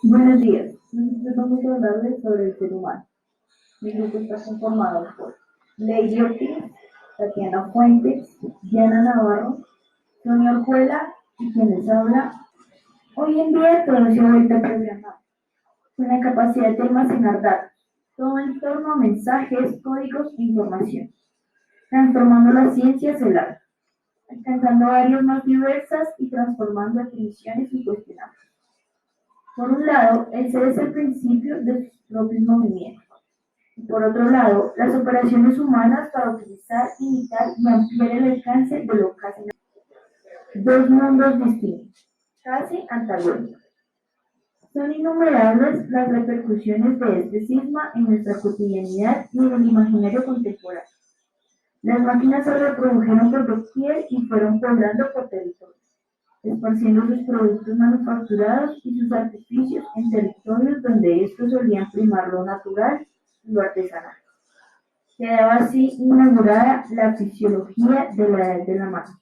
Buenos días. Nosotros vamos a hablarles sobre el ser humano. Mi grupo está conformado por Lady Ortiz, Tatiana Fuentes, Diana Navarro, Sonia Orjuela y quien les habla. Hoy en día todo se ha vuelto programado, con la capacidad de almacenar datos, todo en torno a mensajes, códigos e información, transformando la ciencia hacia el arte, alcanzando áreas más diversas y transformando definiciones incuestionables. Por un lado, ese es el principio de sus propios movimientos. Y por otro lado, las operaciones humanas para utilizar, imitar y ampliar el alcance de lo casi dos mundos distintos, casi antagónicos. Son innumerables las repercusiones de este cisma en nuestra cotidianidad y en el imaginario contemporáneo. Las máquinas se reprodujeron por doquier y fueron poblando por territorios, esparciendo sus productos manufacturados y sus artificios en territorios donde estos solían primar lo natural y lo artesanal. Quedaba así inaugurada la fisiología de la edad de la máquina.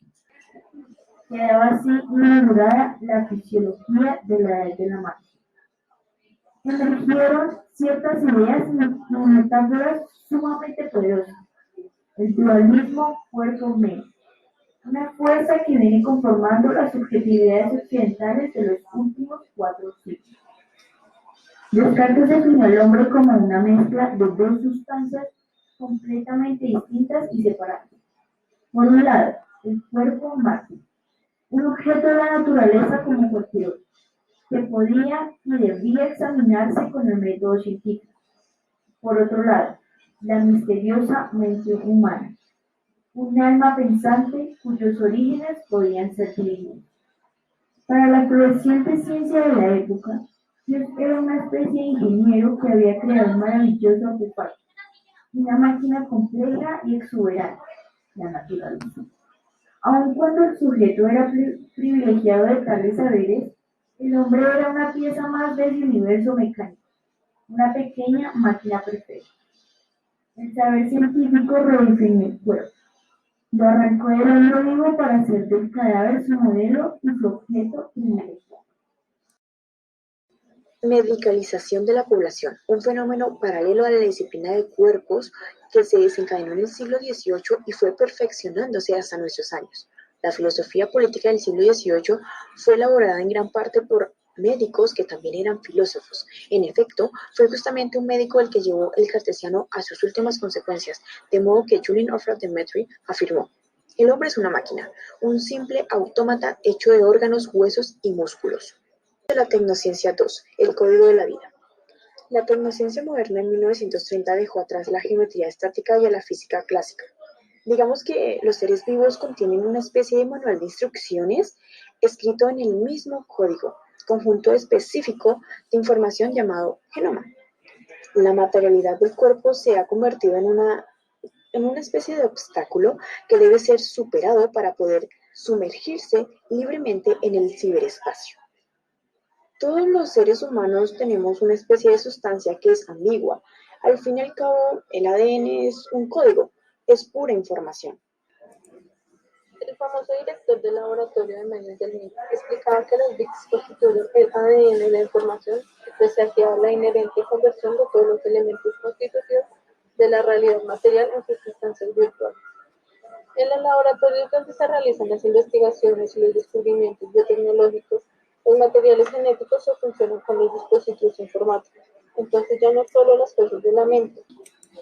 Quedaba así inaugurada la fisiología de la edad de la máquina. Emergieron ciertas ideas y metáforas sumamente poderosas. El dualismo cuerpo-mente, una fuerza que viene conformando las subjetividades occidentales de los últimos 4 siglos. Descartes definió al hombre como una mezcla de dos sustancias completamente distintas y separadas. Por un lado, el cuerpo máquina, un objeto de la naturaleza como cualquier otro, que podía y debía examinarse con el método científico. Por otro lado, la misteriosa mente humana, un alma pensante cuyos orígenes podían ser divinos. Para la floreciente ciencia de la época, Dios era una especie de ingeniero que había creado un maravilloso artefacto, una máquina compleja y exuberante, la naturaleza. Aun cuando el sujeto era privilegiado de tales saberes, el hombre era una pieza más de ese universo mecánico, una pequeña máquina perfecta. El saber científico redefinió el cuerpo, lo arrancó del hombre vivo para hacer del cadáver su modelo y su objeto privilegiado. Medicalización de la población, un fenómeno paralelo a la disciplina de cuerpos que se desencadenó en el siglo XVIII y fue perfeccionándose hasta nuestros años. La filosofía política del siglo XVIII fue elaborada en gran parte por médicos que también eran filósofos. En efecto, fue justamente un médico el que llevó el cartesiano a sus últimas consecuencias, de modo que Julien Offray de Maistre afirmó: el hombre es una máquina, un simple autómata hecho de órganos, huesos y músculos. De la Tecnociencia 2, el código de la vida. La tecnociencia moderna en 1930 dejó atrás la geometría estática y a la física clásica. Digamos que los seres vivos contienen una especie de manual de instrucciones escrito en el mismo código, conjunto específico de información llamado genoma. La materialidad del cuerpo se ha convertido en una especie de obstáculo que debe ser superado para poder sumergirse libremente en el ciberespacio. Todos los seres humanos tenemos una especie de sustancia que es ambigua. Al fin y al cabo, el ADN es un código, es pura información. El famoso director del laboratorio de Mendel explicaba que los bits constituyen el ADN de la información y presagiaba la inherente conversión de todos los elementos constitutivos de la realidad material en sus sustancias virtuales. En los laboratorios donde se realizan las investigaciones y los descubrimientos biotecnológicos, los materiales genéticos se funcionan con los dispositivos informáticos. Entonces ya no solo las cosas de la mente,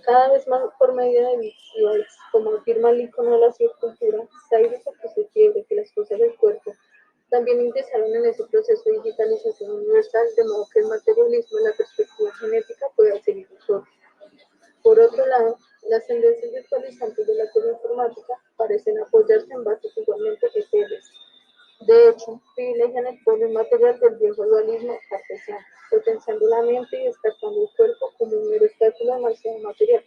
cada vez más por medio de bits y bytes, como afirma el icono de la subcultura, Cyrus sugiere que las cosas del cuerpo también ingresaron en ese proceso de digitalización universal, de modo que el materialismo y la perspectiva genética puedan seguir nosotros. Por otro lado, las tendencias virtualizantes de la teleinformática parecen apoyarse en bases igualmente etéreas. De hecho, privilegian el pueblo inmaterial del viejo dualismo cartesiano, potenciando la mente y descartando el cuerpo como un mero obstáculo demasiado material.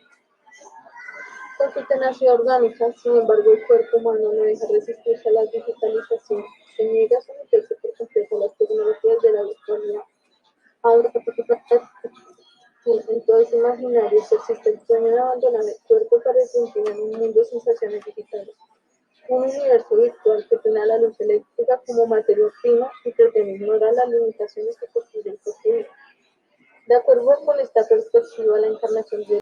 Con su tenacidad orgánica, sin embargo, el cuerpo humano no deja resistirse a la digitalización, se niega a someterse por completo a las tecnologías de la virtualidad. Ahora, en todo ese imaginario existe el sueño de abandonar el cuerpo para irrumpir en un mundo de sensaciones digitales. Un universo virtual que tiene a la luz eléctrica como materia prima y pretende ignorar las limitaciones que construye el cuerpo. construida. De acuerdo con esta perspectiva, la encarnación de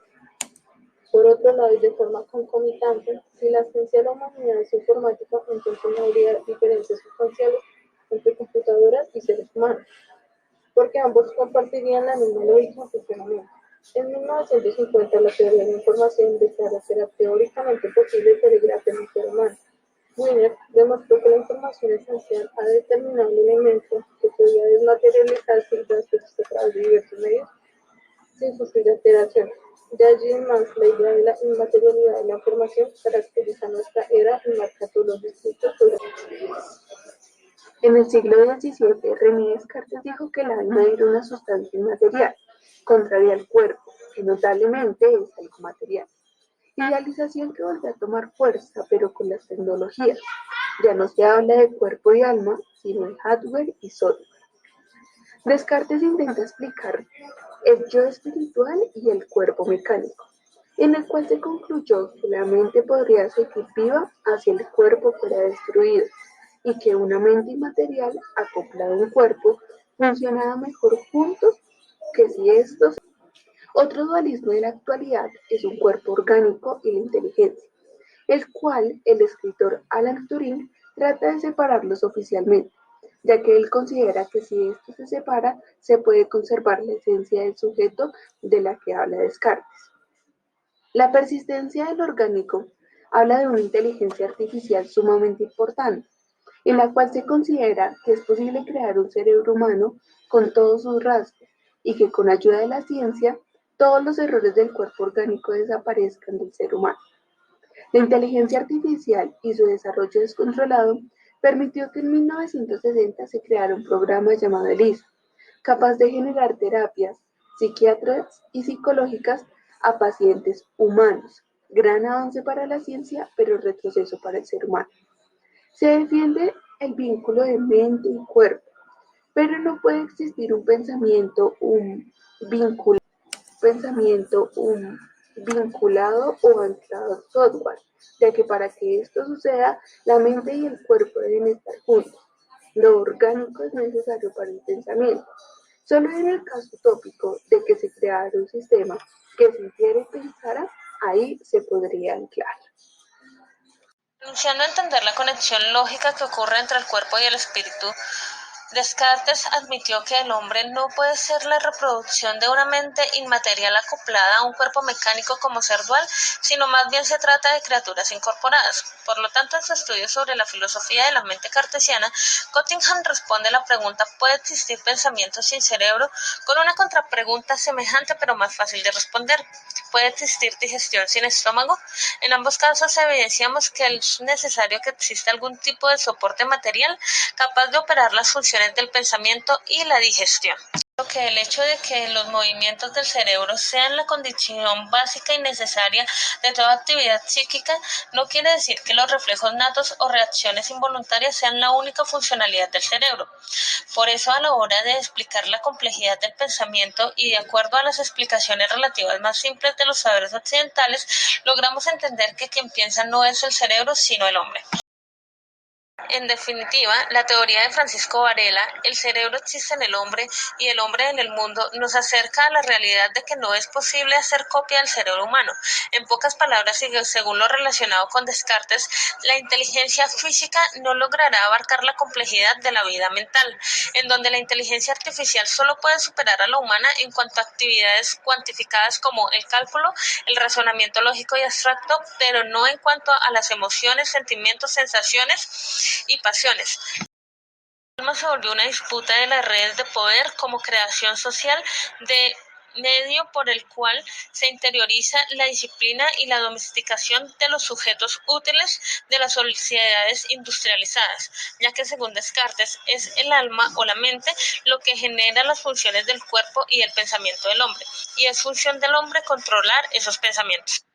por otro lado, y de forma concomitante, si la ciencia de la humanidad es informática, entonces no habría diferencias sustanciales entre computadoras y seres humanos, porque ambos compartirían la misma lógica de funcionamiento. En 1950, la teoría de la información declara que era teóricamente posible telegrafía en un ser humano. Wiener demostró que la información esencial a determinado elemento que podía desmaterializarse y transferirse a través de diversos medios sin sufrir alteración. De allí en más, la idea de la inmaterialidad de la información caracteriza nuestra era y marca todos los discursos sobre. En el siglo XVII, René Descartes dijo que el alma era una sustancia inmaterial, contraria al cuerpo, que notablemente es algo material. Idealización que volvió a tomar fuerza, pero con las tecnologías. Ya no se habla de cuerpo y alma, sino de hardware y software. Descartes intenta explicar el yo espiritual y el cuerpo mecánico, en el cual se concluyó que la mente podría seguir viva hacia el cuerpo fuera destruido, y que una mente inmaterial acoplada a un cuerpo funcionaba mejor juntos que si estos. Otro dualismo de la actualidad es un cuerpo orgánico y la inteligencia, el cual el escritor Alan Turing trata de separarlos oficialmente, ya que él considera que si esto se separa, se puede conservar la esencia del sujeto de la que habla Descartes. La persistencia del orgánico habla de una inteligencia artificial sumamente importante, en la cual se considera que es posible crear un cerebro humano con todos sus rasgos y que con ayuda de la ciencia todos los errores del cuerpo orgánico desaparezcan del ser humano. La inteligencia artificial y su desarrollo descontrolado permitió que en 1960 se creara un programa llamado ELISA, capaz de generar terapias psiquiátricas y psicológicas a pacientes humanos. Gran avance para la ciencia, pero retroceso para el ser humano. Se defiende el vínculo de mente y cuerpo, pero no puede existir un pensamiento, vinculado o anclado al software, ya que para que esto suceda, la mente y el cuerpo deben estar juntos. Lo orgánico es necesario para el pensamiento. Solo en el caso utópico de que se creara un sistema que sintiera y pensara, ahí se podría anclar. Renunciando a entender la conexión lógica que ocurre entre el cuerpo y el espíritu, Descartes admitió que el hombre no puede ser la reproducción de una mente inmaterial acoplada a un cuerpo mecánico como ser dual, sino más bien se trata de criaturas incorporadas. Por lo tanto, en su estudio sobre la filosofía de la mente cartesiana, Cottingham responde a la pregunta ¿puede existir pensamiento sin cerebro? Con una contrapregunta semejante pero más fácil de responder. ¿Puede existir digestión sin estómago? En ambos casos evidenciamos que es necesario que exista algún tipo de soporte material capaz de operar las funciones del pensamiento y la digestión. Que el hecho de que los movimientos del cerebro sean la condición básica y necesaria de toda actividad psíquica no quiere decir que los reflejos natos o reacciones involuntarias sean la única funcionalidad del cerebro. Por eso, a la hora de explicar la complejidad del pensamiento y de acuerdo a las explicaciones relativas más simples de los saberes occidentales, logramos entender que quien piensa no es el cerebro, sino el hombre. En definitiva, la teoría de Francisco Varela, el cerebro existe en el hombre y el hombre en el mundo, nos acerca a la realidad de que no es posible hacer copia del cerebro humano. En pocas palabras, y según lo relacionado con Descartes, la inteligencia física no logrará abarcar la complejidad de la vida mental, en donde la inteligencia artificial solo puede superar a la humana en cuanto a actividades cuantificadas como el cálculo, el razonamiento lógico y abstracto, pero no en cuanto a las emociones, sentimientos, sensaciones y pasiones. El alma se volvió una disputa de las redes de poder como creación social de medio por el cual se interioriza la disciplina y la domesticación de los sujetos útiles de las sociedades industrializadas, ya que según Descartes es el alma o la mente lo que genera las funciones del cuerpo y el pensamiento del hombre, y es función del hombre controlar esos pensamientos.